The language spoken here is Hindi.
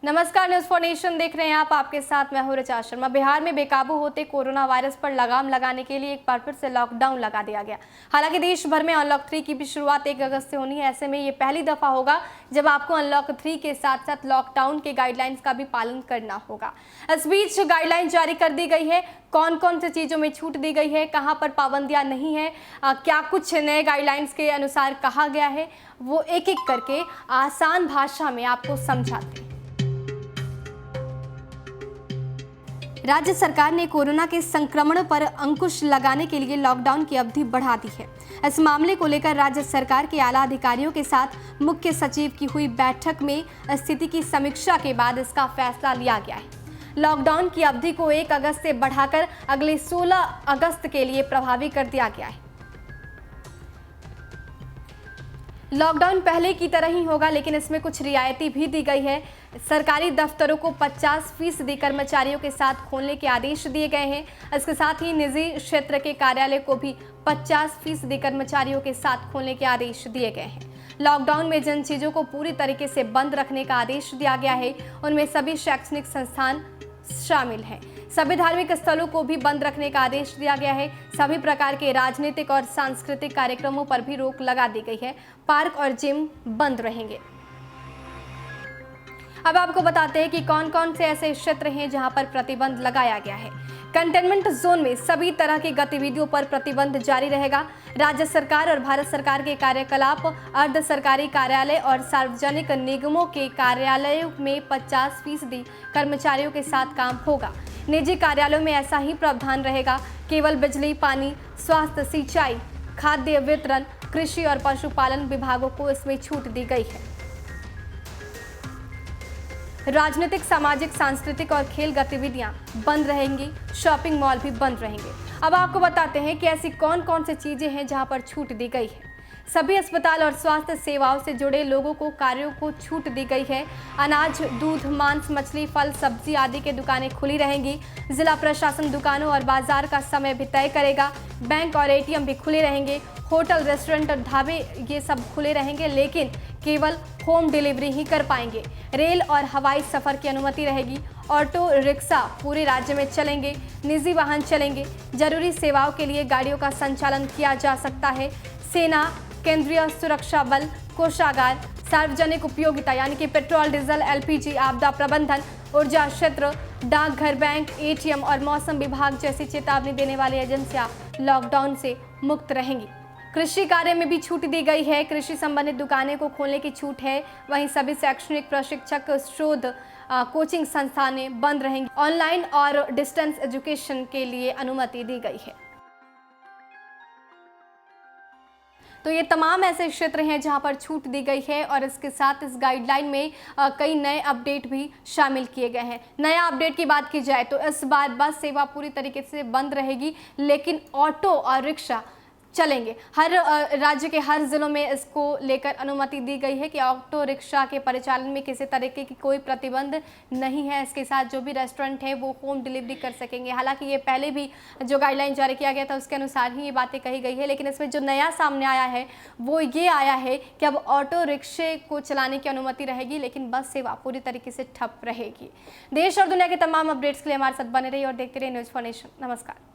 नमस्कार, न्यूज़ फॉर नेशन देख रहे हैं आप। आपके साथ मैं हूं ऋचा शर्मा। बिहार में बेकाबू होते कोरोना वायरस पर लगाम लगाने के लिए एक बार फिर से लॉकडाउन लगा दिया गया। हालांकि देश भर में अनलॉक 3 की भी शुरुआत 1 अगस्त से होनी है। ऐसे में ये पहली दफा होगा जब आपको अनलॉक 3 के साथ साथ लॉकडाउन के गाइडलाइंस का भी पालन करना होगा। इस बीच गाइडलाइन जारी कर दी गई है। कौन कौन सी चीज़ों में छूट दी गई है, कहाँ पर पाबंदियां नहीं है, क्या कुछ नए गाइडलाइंस के अनुसार कहा गया है, वो एक एक करके आसान भाषा में आपको समझाते हैं। राज्य सरकार ने कोरोना के संक्रमण पर अंकुश लगाने के लिए लॉकडाउन की अवधि बढ़ा दी है। इस मामले को लेकर राज्य सरकार के आला अधिकारियों के साथ मुख्य सचिव की हुई बैठक में स्थिति की समीक्षा के बाद इसका फैसला लिया गया है। लॉकडाउन की अवधि को 1 अगस्त से बढ़ाकर अगले 16 अगस्त के लिए प्रभावी कर दिया गया है। लॉकडाउन पहले की तरह ही होगा, लेकिन इसमें कुछ रियायती भी दी गई है। सरकारी दफ्तरों को 50% कर्मचारियों के साथ खोलने के आदेश दिए गए हैं। इसके साथ ही निजी क्षेत्र के कार्यालय को भी 50% कर्मचारियों के साथ खोलने के आदेश दिए गए हैं। लॉकडाउन में जिन चीज़ों को पूरी तरीके से बंद रखने का आदेश दिया गया है, उनमें सभी शैक्षणिक संस्थान शामिल हैं। सभी धार्मिक स्थलों को भी बंद रखने का आदेश दिया गया है। सभी प्रकार के राजनीतिक और सांस्कृतिक कार्यक्रमों पर भी रोक लगा दी गई है। पार्क और जिम बंद रहेंगे। अब आपको बताते हैं कि कौन कौन से ऐसे क्षेत्र हैं जहां पर प्रतिबंध लगाया गया है। कंटेनमेंट जोन में सभी तरह की गतिविधियों पर प्रतिबंध जारी रहेगा। राज्य सरकार और भारत सरकार के कार्यकलाप, अर्ध सरकारी कार्यालय और सार्वजनिक निगमों के कार्यालयों में 50% कर्मचारियों के साथ काम होगा। निजी कार्यालयों में ऐसा ही प्रावधान रहेगा। केवल बिजली, पानी, स्वास्थ्य, सिंचाई, खाद्य वितरण, कृषि और पशुपालन विभागों को इसमें छूट दी गई है। राजनीतिक, सामाजिक, सांस्कृतिक और खेल गतिविधियां बंद रहेंगी। शॉपिंग मॉल भी बंद रहेंगे। अब आपको बताते हैं कि ऐसी कौन कौन सी चीजें हैं जहां पर छूट दी गई है। सभी अस्पताल और स्वास्थ्य सेवाओं से जुड़े लोगों को कार्यों को छूट दी गई है। अनाज, दूध, मांस, मछली, फल, सब्जी आदि की दुकानें खुली रहेंगी। जिला प्रशासन दुकानों और बाजार का समय भी तय करेगा। बैंक और एटीएम भी खुले रहेंगे। होटल, रेस्टोरेंट और ढाबे ये सब खुले रहेंगे, लेकिन केवल होम डिलीवरी ही कर पाएंगे। रेल और हवाई सफर की अनुमति रहेगी। ऑटो रिक्शा पूरे राज्य में चलेंगे। निजी वाहन चलेंगे। जरूरी सेवाओं के लिए गाड़ियों का संचालन किया जा सकता है। सेना, केंद्रीय सुरक्षा बल, कोषागार, सार्वजनिक उपयोगिता यानी कि पेट्रोल, डीजल, एलपीजी, आपदा प्रबंधन, ऊर्जा क्षेत्र, डाकघर, बैंक, एटीएम और मौसम विभाग जैसी चेतावनी देने वाली एजेंसियां लॉकडाउन से मुक्त रहेंगी। कृषि कार्य में भी छूट दी गई है। कृषि संबंधित दुकानें को खोलने की छूट है। वहीं सभी शैक्षणिक प्रशिक्षक, शोध, कोचिंग संस्थानें बंद रहेंगी। ऑनलाइन और डिस्टेंस एजुकेशन के लिए अनुमति दी गई है। तो ये तमाम ऐसे क्षेत्र हैं जहां पर छूट दी गई है और इसके साथ इस गाइडलाइन में कई नए अपडेट भी शामिल किए गए हैं। नया अपडेट की बात की जाए तो इस बार बस सेवा पूरी तरीके से बंद रहेगी, लेकिन ऑटो और रिक्शा चलेंगे। हर राज्य के हर जिलों में इसको लेकर अनुमति दी गई है कि ऑटो रिक्शा के परिचालन में किसी तरीके की कोई प्रतिबंध नहीं है। इसके साथ जो भी रेस्टोरेंट है वो होम डिलीवरी कर सकेंगे। हालांकि ये पहले भी जो गाइडलाइन जारी किया गया था उसके अनुसार ही ये बातें कही गई है, लेकिन इसमें जो नया सामने आया है वो ये आया है कि अब ऑटो रिक्शे को चलाने की अनुमति रहेगी, लेकिन बस सेवा पूरी तरीके से ठप रहेगी। देश और दुनिया के तमाम अपडेट्स के लिए हमारे साथ बने रहिए और देखते रहिए न्यूज़ फॉर नेशन। नमस्कार।